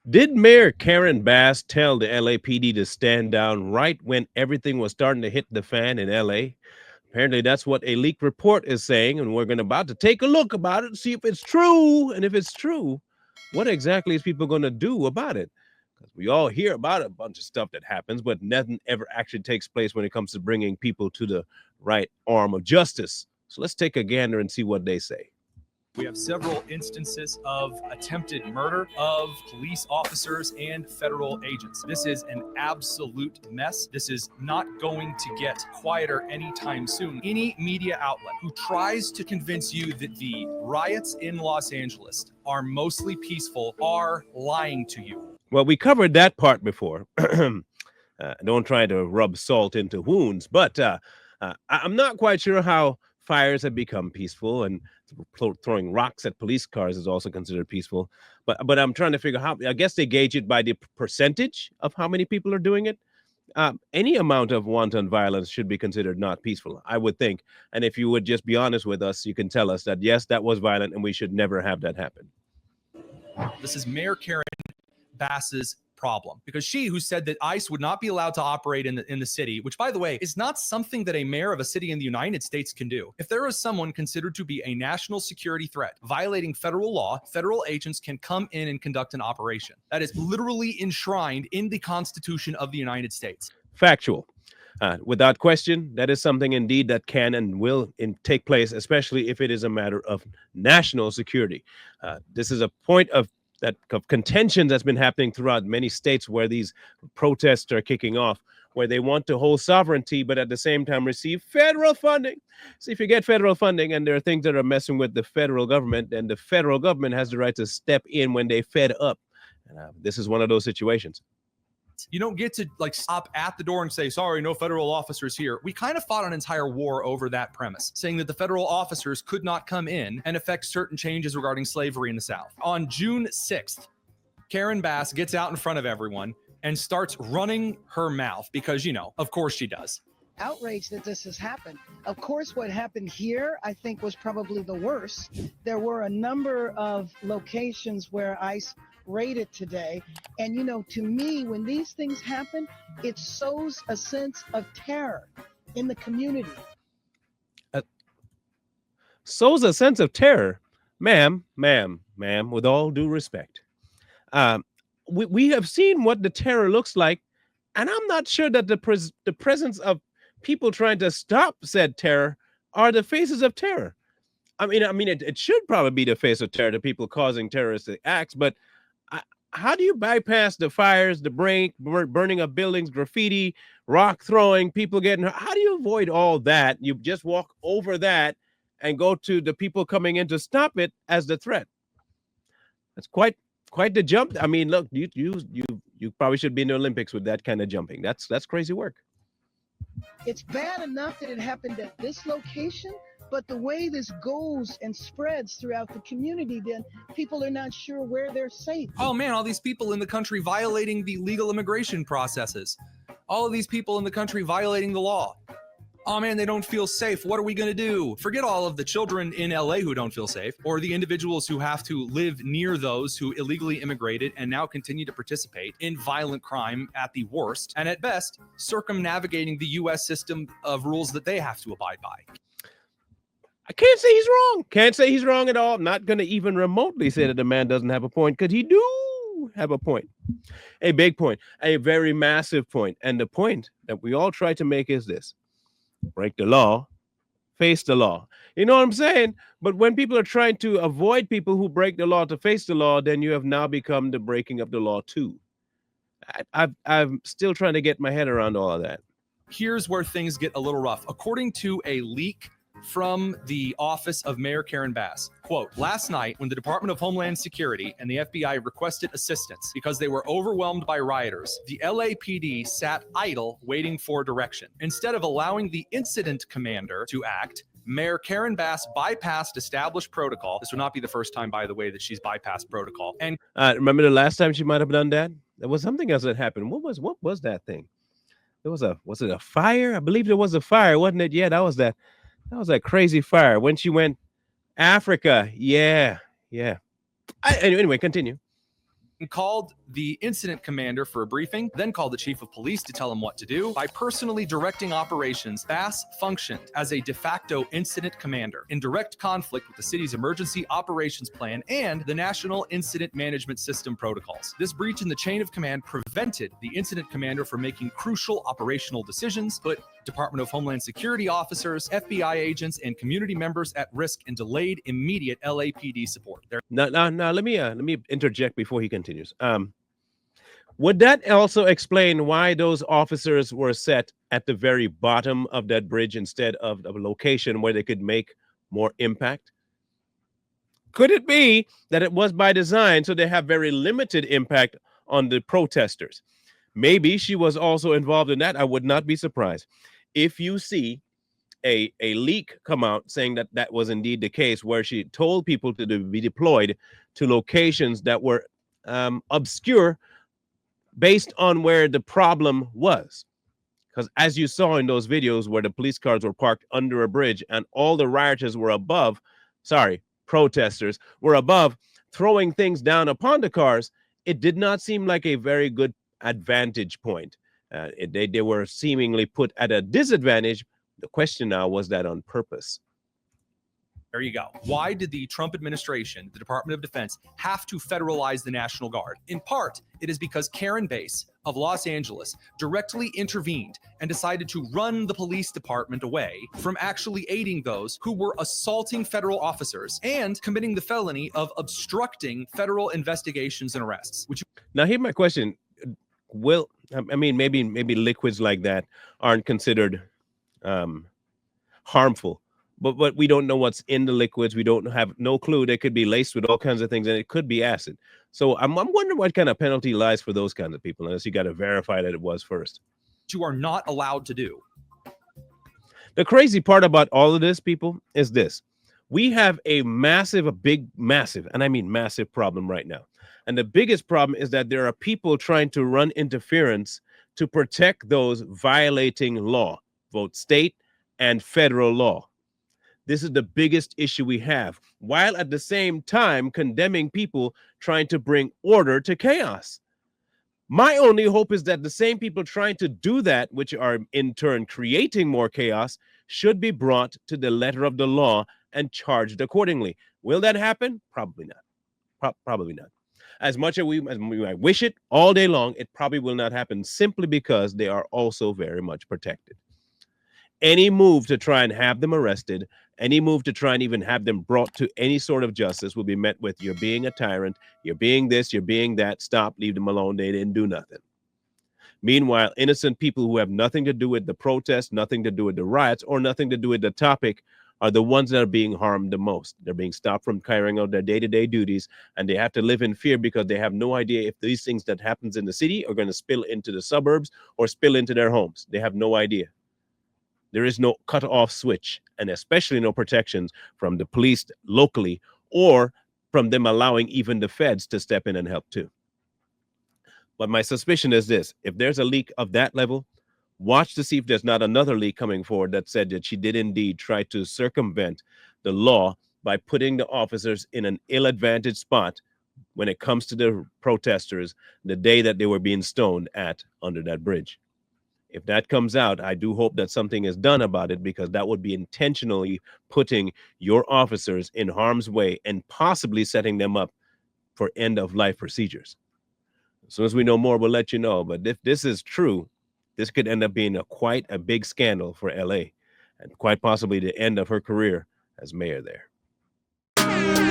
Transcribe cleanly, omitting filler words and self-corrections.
Did Mayor Karen Bass tell the LAPD to stand down right when everything was starting to hit the fan in LA? Apparently, that's what a leaked report is saying, and we're going to about to take a look about it and see if it's true. And if it's true, what exactly is people going to do about it? Because we all hear about a bunch of stuff that happens, but nothing ever actually takes place when it comes to bringing people to the right arm of justice. So let's take a gander and see what they say. We have several instances of attempted murder of police officers and federal agents. This is an absolute mess. This is not going to get quieter anytime soon. Any media outlet who tries to convince you that the riots in Los Angeles are mostly peaceful are lying to you. Well, we covered that part before. Don't try to rub salt into wounds, but I'm not quite sure how fires have become peaceful, and throwing rocks at police cars is also considered peaceful. But I'm trying to figure how. I guess they gauge it by the percentage of how many people are doing it. Any amount of wanton violence should be considered not peaceful, I would think. And if you would just be honest with us, you can tell us that yes, that was violent, and we should never have that happen. This is Mayor Karen Bass's problem, because she who said that ICE would not be allowed to operate in the city, which, by the way, is not something that a mayor of a city in the United States can do. If there is someone considered to be a national security threat violating federal law, federal agents can come in and conduct an operation. That is literally enshrined in the Constitution of the United States. Factual. Without question, that is something indeed that can and will take place, especially if it is a matter of national security. This is a point of contention that's been happening throughout many states where these protests are kicking off, where they want to hold sovereignty, but at the same time receive federal funding. So if you get federal funding and there are things that are messing with the federal government, then the federal government has the right to step in when they fed up. And this is one of those situations. You don't get to stop at the door and say, sorry, no federal officers here. We kind of fought an entire war over that premise, saying that the federal officers could not come in and affect certain changes regarding slavery in the South. On June 6th, Karen Bass gets out in front of everyone and starts running her mouth because, of course she does. Outraged that this has happened. Of course, what happened here, I think, was probably the worst. There were a number of locations where ICE raided today. And, to me, when these things happen, it sows a sense of terror in the community. Sows a sense of terror? Ma'am, with all due respect. We have seen what the terror looks like, and I'm not sure that the presence of people trying to stop said terror are the faces of terror. I mean, it should probably be the face of terror, the people causing terroristic acts, but how do you bypass the fires, the burning of buildings, graffiti, rock throwing, people getting hurt? How do you avoid all that? You just walk over that and go to the people coming in to stop it as the threat. That's quite the jump. I mean, look, you probably should be in the Olympics with that kind of jumping. That's crazy work. It's bad enough that it happened at this location, but the way this goes and spreads throughout the community, then people are not sure where they're safe. Oh man, all these people in the country violating the legal immigration processes. All of these people in the country violating the law. Oh man, they don't feel safe. What are we going to do? Forget all of the children in LA who don't feel safe, or the individuals who have to live near those who illegally immigrated and now continue to participate in violent crime at the worst, and at best, circumnavigating the U.S. system of rules that they have to abide by. I can't say he's wrong. Can't say he's wrong at all. I'm not going to even remotely say that the man doesn't have a point, because he do have a point. A big point. A very massive point. And the point that we all try to make is this. Break the law, face the law. You know what I'm saying? But when people are trying to avoid people who break the law to face the law, then you have now become the breaking of the law too. I'm still trying to get my head around all of that. Here's where things get a little rough. According to a leak from the office of Mayor Karen Bass, quote, last night when the Department of Homeland Security and the FBI requested assistance because they were overwhelmed by rioters, the LAPD sat idle waiting for direction. Instead of allowing the incident commander to act, Mayor Karen Bass bypassed established protocol. This would not be the first time, by the way, that she's bypassed protocol. And remember the last time she might have done that? There was something else that happened. What was that thing? Was it a fire? I believe there was a fire, wasn't it? Yeah, that was that crazy fire when she went Africa. Yeah. Anyway, continue. called the incident commander for a briefing, then called the chief of police to tell him what to do. By personally directing operations, Bass functioned as a de facto incident commander in direct conflict with the city's emergency operations plan and the National Incident Management System protocols. This breach in the chain of command prevented the incident commander from making crucial operational decisions, put Department of Homeland Security officers, FBI agents, and community members at risk, and delayed immediate LAPD support. Now, let me interject before he continues. Would that also explain why those officers were set at the very bottom of that bridge instead of a location where they could make more impact? Could it be that it was by design so they have very limited impact on the protesters? Maybe she was also involved in that. I would not be surprised. If you see a leak come out saying that that was indeed the case, where she told people to be deployed to locations that were obscure based on where the problem was. Because as you saw in those videos where the police cars were parked under a bridge and all the rioters were above, protesters were above throwing things down upon the cars, it did not seem like a very good advantage point. They were seemingly put at a disadvantage. The question now, was that on purpose? There you go. Why did the Trump administration, the Department of Defense, have to federalize the National Guard? In part, it is because Karen Bass of Los Angeles directly intervened and decided to run the police department away from actually aiding those who were assaulting federal officers and committing the felony of obstructing federal investigations and arrests. Now, here's my question. Will, I mean, maybe liquids like that aren't considered harmful, but we don't know what's in the liquids. We don't have no clue. They could be laced with all kinds of things, and it could be acid. So I'm wondering what kind of penalty lies for those kinds of people, unless you got to verify that it was first. You are not allowed to do. The crazy part about all of this, people, is this. We have a massive, and I mean massive problem right now. And the biggest problem is that there are people trying to run interference to protect those violating law, both state and federal law. This is the biggest issue we have, while at the same time condemning people trying to bring order to chaos. My only hope is that the same people trying to do that, which are in turn creating more chaos, should be brought to the letter of the law and charged accordingly. Will that happen? Probably not. Probably not. As much as we might wish it all day long, it probably will not happen, simply because they are also very much protected. Any move to try and have them arrested, any move to try and even have them brought to any sort of justice will be met with, you're being a tyrant, you're being this, you're being that, stop, leave them alone, they didn't do nothing. Meanwhile, innocent people who have nothing to do with the protest, nothing to do with the riots, or nothing to do with the topic are the ones that are being harmed the most. They're being stopped from carrying out their day-to-day duties, and they have to live in fear because they have no idea if these things that happens in the city are going to spill into the suburbs or spill into their homes. They have no idea. There is no cut-off switch, and especially no protections from the police locally or from them allowing even the feds to step in and help too. But my suspicion is this: if there's a leak of that level, watch to see if there's not another leak coming forward that said that she did indeed try to circumvent the law by putting the officers in an ill-advantaged spot when it comes to the protesters the day that they were being stoned at under that bridge. If that comes out, I do hope that something is done about it, because that would be intentionally putting your officers in harm's way and possibly setting them up for end-of-life procedures. As soon as we know more, we'll let you know. But if this is true, this could end up being quite a big scandal for LA, and quite possibly the end of her career as mayor there.